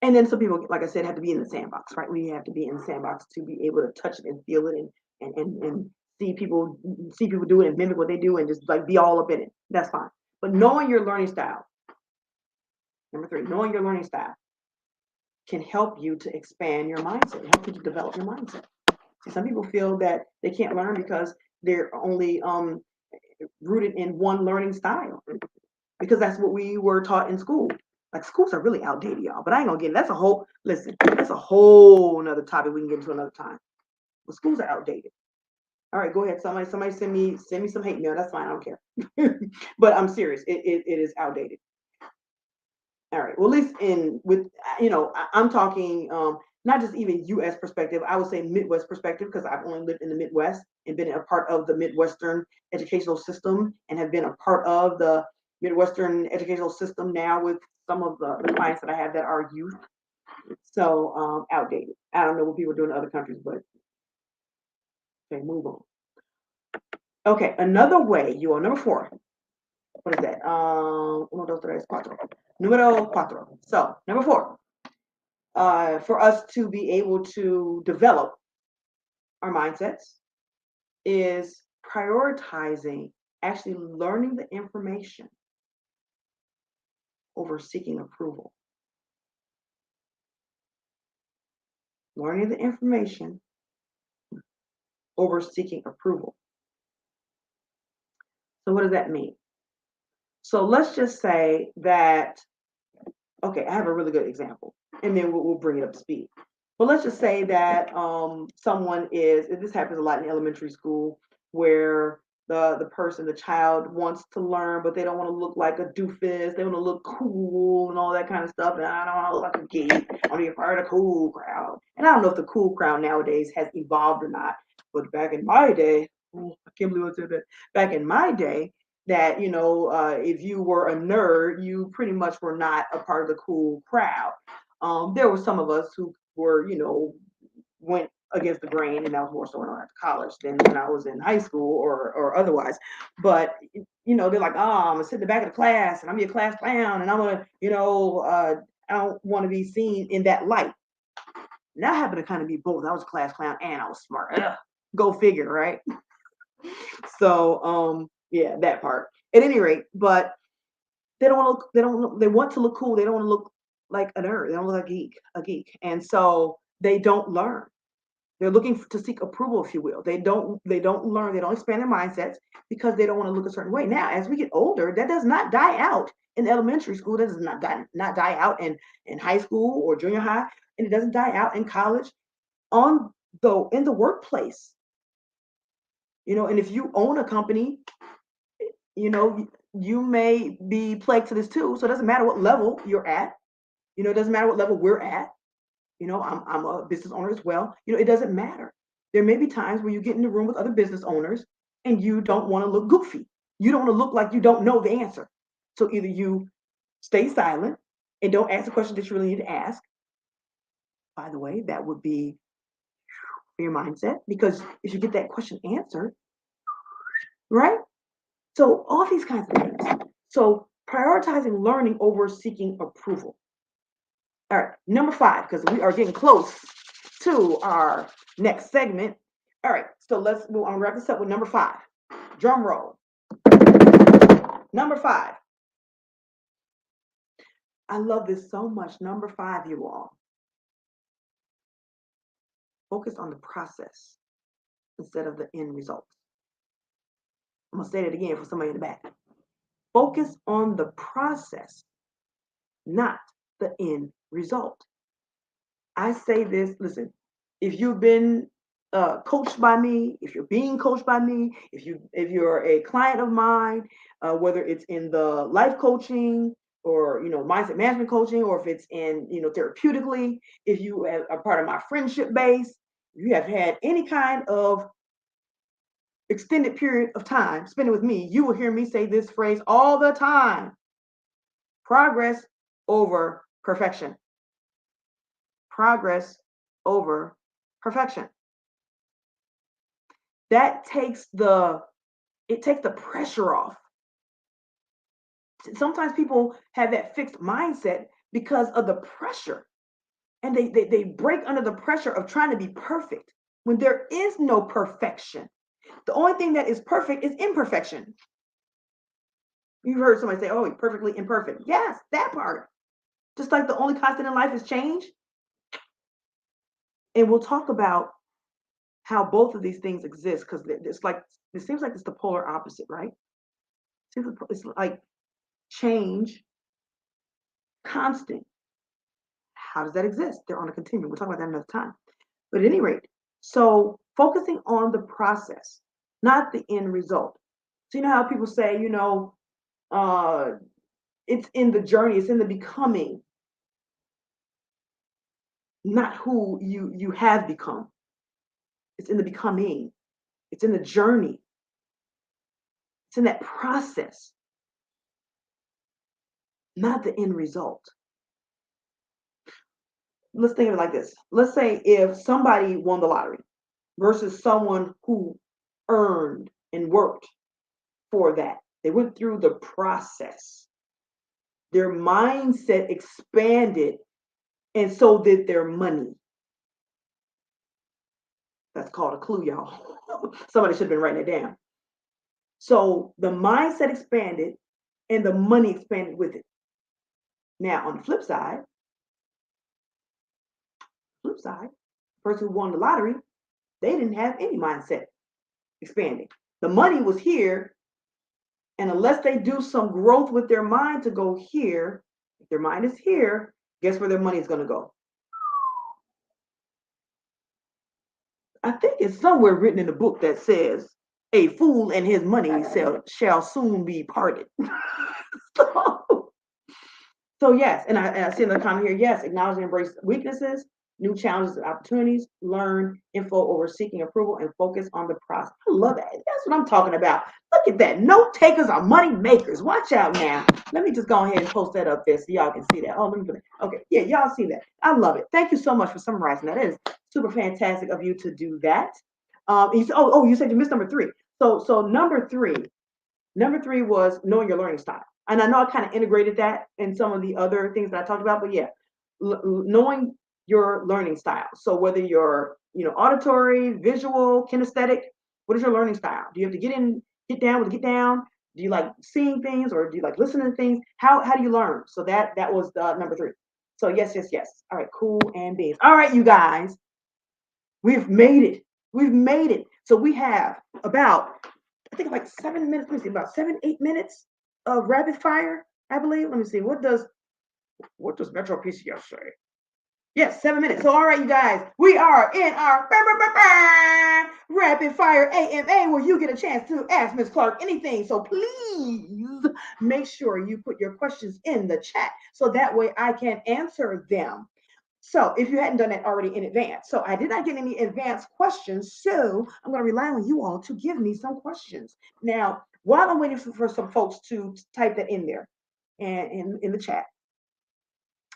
And then some people, like I said, have to be in the sandbox, right? We have to be in the sandbox to be able to touch it and feel it and see people do it and mimic what they do and just like be all up in it. That's fine. But knowing your learning style, number 3, knowing your learning style can help you to expand your mindset, help you to develop your mindset. See, some people feel that they can't learn because they're only rooted in one learning style, because that's what we were taught in school. Like, schools are really outdated, y'all. But I ain't gonna get it. That's a whole that's a whole another topic we can get into another time. But schools are outdated. All right, go ahead. Somebody send me some hate mail. That's fine. I don't care. But I'm serious. It is outdated. All right. Well, at least I'm talking not just even U.S. perspective. I would say Midwest perspective, because I've only lived in the Midwest and been a part of the Midwestern educational system, and have been a part of the Midwestern educational system now with some of the clients that I have that are youth. So outdated. I don't know what people are doing in other countries, but okay, move on. Okay, another way, you are number 4. What is that? Uno, dos, tres, cuatro. Número cuatro. So, number 4. For us to be able to develop our mindsets is prioritizing actually learning the information over seeking approval. Learning the information over seeking approval. So what does that mean? So let's just say that, okay, I have a really good example, and then we'll bring it up to speed. But let's just say that someone is, and this happens a lot in elementary school, where the child wants to learn, but they don't want to look like a doofus. They want to look cool and all that kind of stuff. And I don't want to look like a geek. I want to be a part of the cool crowd. And I don't know if the cool crowd nowadays has evolved or not. But back in my day, I can't believe I said that. Back in my day, that if you were a nerd, you pretty much were not a part of the cool crowd. There were some of us who were, went against the grain, and that was more so when I went to college than when I was in high school or otherwise. But they're like, oh, I'm gonna sit in the back of the class and I'm your class clown, and I'm gonna, I don't want to be seen in that light. And I happen to kind of be both. I was a class clown and I was smart. Ugh, go figure, right? So yeah, that part. At any rate, but they don't want to look, they want to look cool. They don't want to look like a nerd. They don't look like a geek. And so they don't learn. They're looking to seek approval, if you will. They don't learn. They don't expand their mindsets because they don't want to look a certain way. Now, as we get older, that does not die out in elementary school. That does not die out in high school or junior high, and it doesn't die out in college. In the workplace, and if you own a company, you may be plagued to this too. So it doesn't matter what level you're at. It doesn't matter what level we're at. I'm a business owner as well. It doesn't matter. There may be times where you get in the room with other business owners and you don't want to look goofy. You don't want to look like you don't know the answer. So either you stay silent and don't ask the question that you really need to ask. By the way, that would be for your mindset, because if you get that question answered, right? So all these kinds of things. So prioritizing learning over seeking approval. All right, number 5, because we are getting close to our next segment. All right, so I'm gonna wrap this up with number 5. Drum roll. Number 5. I love this so much. Number 5, you all. Focus on the process instead of the end result. I'm gonna say that again for somebody in the back. Focus on the process, not the end result. I say this, listen, if you've been coached by me, if you're being coached by me, if you're a client of mine, whether it's in the life coaching or mindset management coaching, or if it's in therapeutically, if you are part of my friendship base, if you have had any kind of extended period of time spending with me, you will hear me say this phrase all the time: progress over perfection. Progress over perfection. That takes the pressure off. Sometimes people have that fixed mindset because of the pressure, and they break under the pressure of trying to be perfect when there is no perfection. The only thing that is perfect is imperfection. You've heard somebody say, oh, perfectly imperfect. Yes, that part. Just like the only constant in life is change. And we'll talk about how both of these things exist because it's like, it seems like it's the polar opposite, right? It's like change, constant. How does that exist? They're on a continuum. We'll talk about that another time. But at any rate, so focusing on the process, not the end result. So you know how people say, uh, it's in the journey, it's in the becoming, not who you have become. It's in the becoming. It's in the journey. It's in that process, not the end result. Let's think of it like this. Let's say if somebody won the lottery versus someone who earned and worked for that. They went through the process. Their mindset expanded, and so did their money. That's called a clue, y'all. Somebody should have been writing it down. So the mindset expanded, and the money expanded with it. Now, on the flip side, the person who won the lottery, they didn't have any mindset expanding. The money was here, and unless they do some growth with their mind to go here, if their mind is here, guess where their money is going to go? I think it's somewhere written in the book that says, a fool and his money shall soon be parted. so, so, yes, and I see in the comment here, yes, acknowledge and embrace weaknesses, new challenges and opportunities, learn info over seeking approval, and focus on the process. I love that. That's what I'm talking about. Look at that. Note takers are money makers. Watch out now. Let me just go ahead and post that up there so y'all can see that. Oh, let me put it. Okay. Yeah, y'all see that. I love it. Thank you so much for summarizing that. It is super fantastic of you to do that. You said, you said you missed number three. So number three was knowing your learning style. And I know I kind of integrated that in some of the other things that I talked about, but yeah, knowing your learning style. So whether you're, auditory, visual, kinesthetic, what is your learning style? Do you have to get down with get down? Do you like seeing things or do you like listening to things? How do you learn? So that was number three. So yes, yes, yes. All right, cool and beans. All right, you guys, we've made it. We've made it. So we have about, I think like 7 minutes. Let me see, about 7, 8 minutes of rapid fire, I believe. Let me see. What does Metro PCF say? Yes, 7 minutes. So, all right, you guys, we are in our rapid fire AMA where you get a chance to ask Ms. Clark anything. So please make sure you put your questions in the chat so that way I can answer them. So if you hadn't done that already in advance. So I did not get any advanced questions. So I'm going to rely on you all to give me some questions. Now, while I'm waiting for some folks to type that in there and in the chat,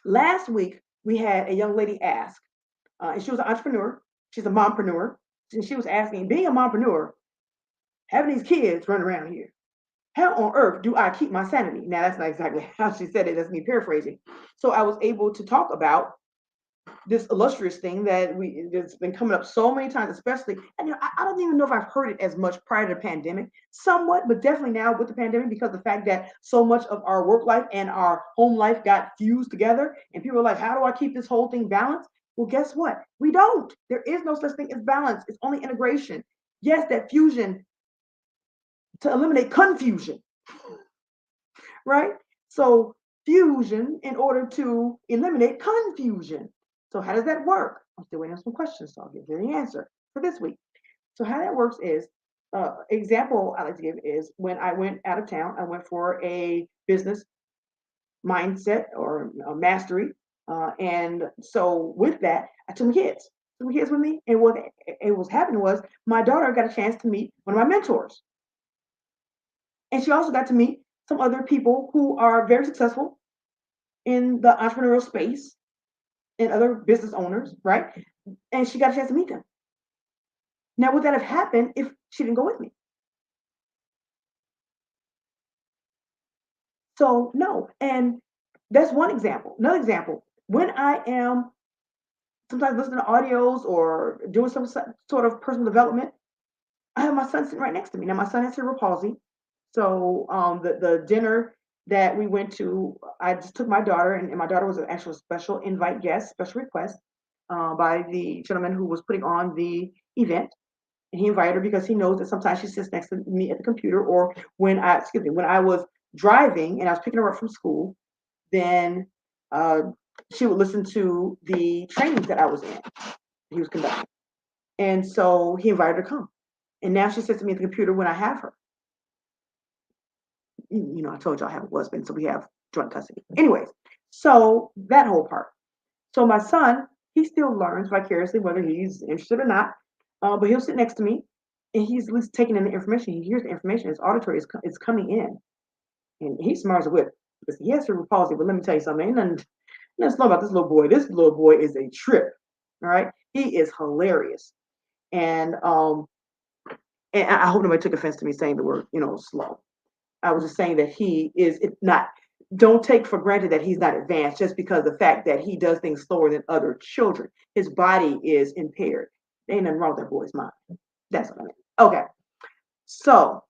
last week we had a young lady ask, and she was an entrepreneur. She's a mompreneur. And she was asking, being a mompreneur, having these kids run around here, how on earth do I keep my sanity? Now, that's not exactly how she said it. That's me paraphrasing. So I was able to talk about this illustrious thing that's been coming up so many times, especially, and I don't even know if I've heard it as much prior to the pandemic, somewhat, but definitely now with the pandemic, because the fact that so much of our work life and our home life got fused together, and people are like, how do I keep this whole thing balanced? Well, guess what? We don't. There is no such thing as balance. It's only integration. Yes, that fusion to eliminate confusion, right? So fusion in order to eliminate confusion. So how does that work? I'm still waiting on some questions, so I'll give you the answer for this week. So how that works is, example I like to give is when I went out of town, I went for a business mindset or mastery. And so with that, I took my kids. Took my kids with me. And what it was happening was my daughter got a chance to meet one of my mentors. And she also got to meet some other people who are very successful in the entrepreneurial space and other business owners, right? And she got a chance to meet them. Now, would that have happened if she didn't go with me? So, no. And that's one example. Another example, when I am sometimes listening to audios or doing some sort of personal development, I have my son sitting right next to me. Now, my son has cerebral palsy. So the dinner that we went to, I just took my daughter, and my daughter was an actual special invite guest, special request by the gentleman who was putting on the event. And he invited her because he knows that sometimes she sits next to me at the computer, or when I was driving and I was picking her up from school, then uh, she would listen to the trainings that I was in. He was conducting, and so he invited her to come. And now she sits to me at the computer when I have her. I told you I have a husband, so we have joint custody. Anyways, so that whole part. So my son, he still learns vicariously whether he's interested or not, but he'll sit next to me, and he's at least taking in the information. He hears the information. His auditory is coming in, and he's smart as a whip. Listen, he has cerebral palsy, but let me tell you something. Ain't nothing slow about this little boy. This little boy is a trip. All right, he is hilarious, and I hope nobody took offense to me saying the word, slow. I was just saying that he is not. Don't take for granted that he's not advanced just because of the fact that he does things slower than other children. His body is impaired. There ain't nothing wrong with that boy's mind. That's what I mean. Okay, so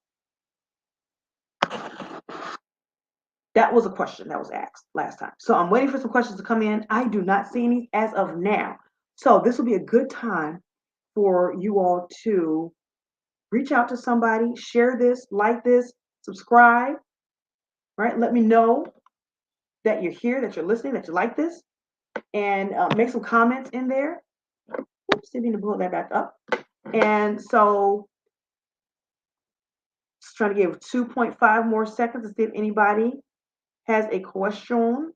that was a question that was asked last time. So I'm waiting for some questions to come in. I do not see any as of now. So this will be a good time for you all to reach out to somebody, share this, like this, subscribe, right? Let me know that you're here, that you're listening, that you like this, and make some comments in there. Oops, didn't mean to blow that back up. And so, just trying to give 2.5 more seconds to see if anybody has a question.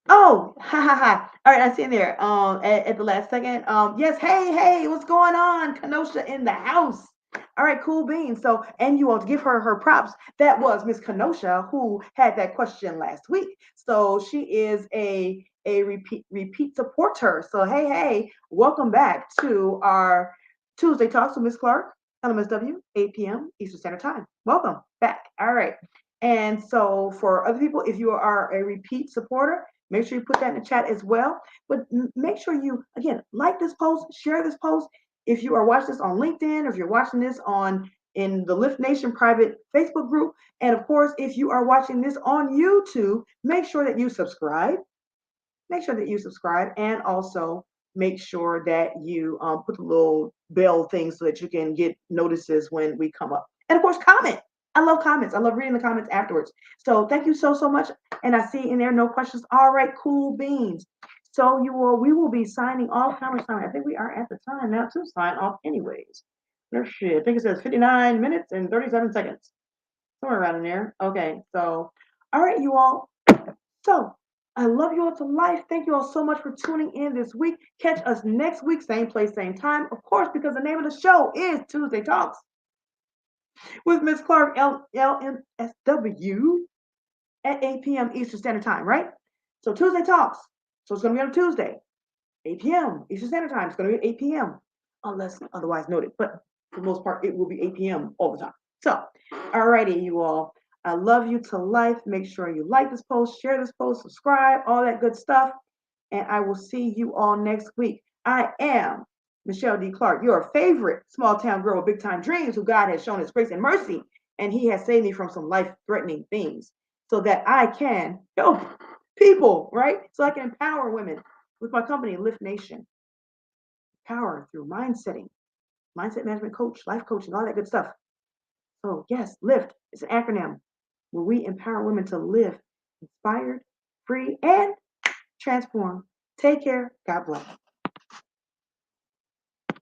Oh, ha ha ha. All right, I see in there. At the last second. Yes, hey, what's going on? Kenosha in the house. All right, cool beans. So, and you all to give her props. That was Miss Kenosha who had that question last week. So she is a repeat supporter. So hey, welcome back to our Tuesday talks with Miss Clark, LMSW, 8 p.m. Eastern Standard Time. Welcome back. All right. And so for other people, if you are a repeat supporter, make sure you put that in the chat as well. But make sure you, again, like this post, share this post. If you are watching this on LinkedIn, or if you're watching this in the Lift Nation private Facebook group, and of course, if you are watching this on YouTube, make sure that you subscribe. Make sure that you subscribe, and also make sure that you put the little bell thing so that you can get notices when we come up. And of course, comment. I love comments. I love reading the comments afterwards. So thank you so much. And I see in there no questions. All right, cool beans. So we will be signing off. How much time? I think we are at the time now to sign off anyways. Let's see. I think it says 59 minutes and 37 seconds. Somewhere around in there. Okay, so all right, you all. So I love you all to life. Thank you all so much for tuning in this week. Catch us next week, same place, same time. Of course, because the name of the show is Tuesday Talks with Miss Clark, LMSW, at 8 p.m. Eastern Standard Time, right? So Tuesday Talks. So it's going to be on Tuesday, 8 p.m. Eastern Standard Time. It's going to be 8 p.m. unless otherwise noted. But for the most part, it will be 8 p.m. all the time. So, alrighty, you all. I love you to life. Make sure you like this post, share this post, subscribe, all that good stuff. And I will see you all next week. I am Michelle D. Clark, your favorite small town girl with big time dreams, who God has shown his grace and mercy, and he has saved me from some life threatening things so that I can help people, right? So I can empower women with my company, Lift Nation. Power through mindset management coach, life coaching, all that good stuff. So, yes, LIFT is an acronym where we empower women to live inspired, free, and transform. Take care. God bless.